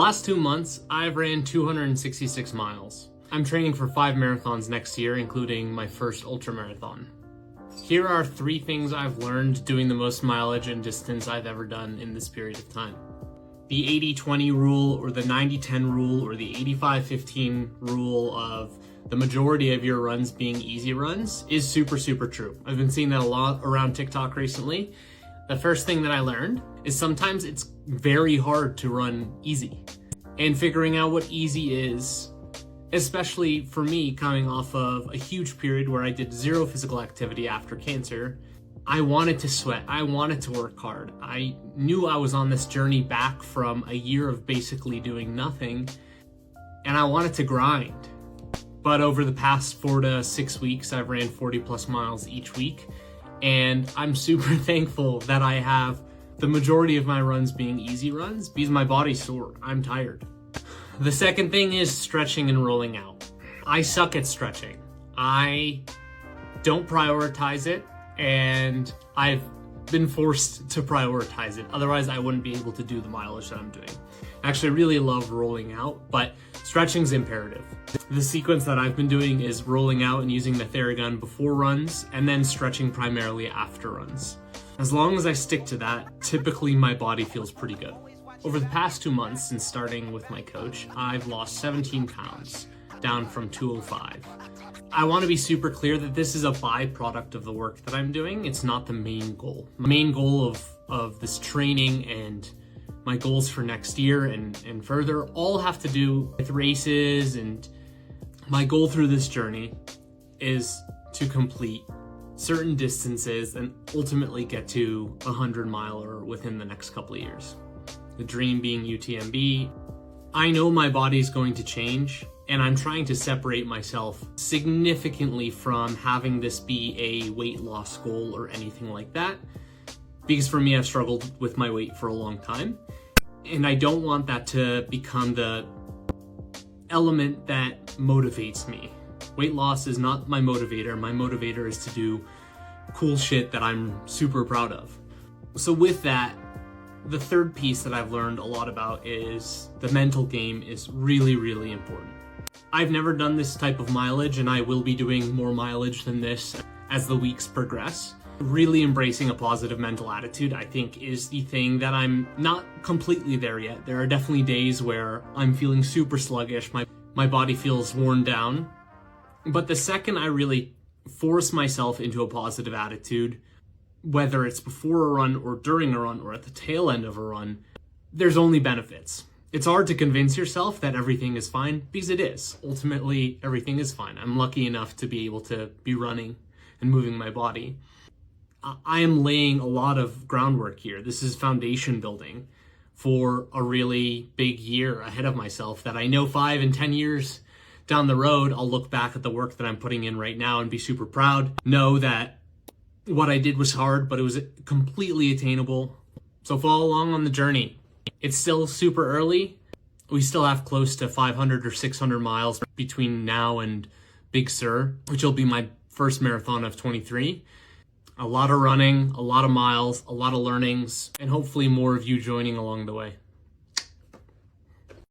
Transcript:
Last 2 months, I've ran 266 miles. I'm training for 5 marathons next year, including my first ultramarathon. Here are 3 things I've learned doing the most mileage and distance I've ever done in this period of time. The 80-20 rule, or the 90-10 rule, or the 85-15 rule of the majority of your runs being easy runs is super true. I've been seeing that a lot around TikTok recently. The first thing that I learned is sometimes it's very hard to run easy. And figuring out what easy is, especially for me coming off of a huge period where I did 0 physical activity after cancer, I wanted to sweat, I wanted to work hard. I knew I was on this journey back from a year of basically doing nothing, and I wanted to grind. But over the past 4 to 6 weeks, I've ran 40+ miles each week, and I'm super thankful that I have the majority of my runs being easy runs because my body's sore, I'm tired. The second thing is stretching and rolling out. I suck at stretching. I don't prioritize it, and I've been forced to prioritize it. Otherwise, I wouldn't be able to do the mileage that I'm doing. Actually, I really love rolling out, but stretching's imperative. The sequence that I've been doing is rolling out and using the Theragun before runs, and then stretching primarily after runs. As long as I stick to that, typically my body feels pretty good. Over the past 2 months, since starting with my coach, I've lost 17 pounds, down from 205. I want to be super clear that this is a byproduct of the work that I'm doing. It's not the main goal. The main goal of this training and my goals for next year and further all have to do with races, and my goal through this journey is to complete certain distances and ultimately get to a 100-miler within the next couple of years. The dream being UTMB. I know my body's going to change, and I'm trying to separate myself significantly from having this be a weight loss goal or anything like that, because for me, I've struggled with my weight for a long time, and I don't want that to become the element that motivates me. Weight loss is not my motivator. My motivator is to do cool shit that I'm super proud of. So with that, the third piece that I've learned a lot about is the mental game is really important. I've never done this type of mileage, and I will be doing more mileage than this as the weeks progress. Really embracing a positive mental attitude, I think, is the thing that I'm not completely there yet. There are definitely days where I'm feeling super sluggish, my body feels worn down. But the second I really force myself into a positive attitude, whether it's before a run or during a run or at the tail end of a run, there's only benefits. It's hard to convince yourself that everything is fine, because it is. Ultimately, everything is fine. I'm lucky enough to be able to be running and moving my body. I am laying a lot of groundwork here. This is foundation building for a really big year ahead of myself that I know 5 and 10 years down the road, I'll look back at the work that I'm putting in right now and be super proud. Know that what I did was hard, but it was completely attainable. So follow along on the journey. It's still super early. We still have close to 500 or 600 miles between now and Big Sur, which will be my first marathon of 23. A lot of running, a lot of miles, a lot of learnings, and hopefully more of you joining along the way.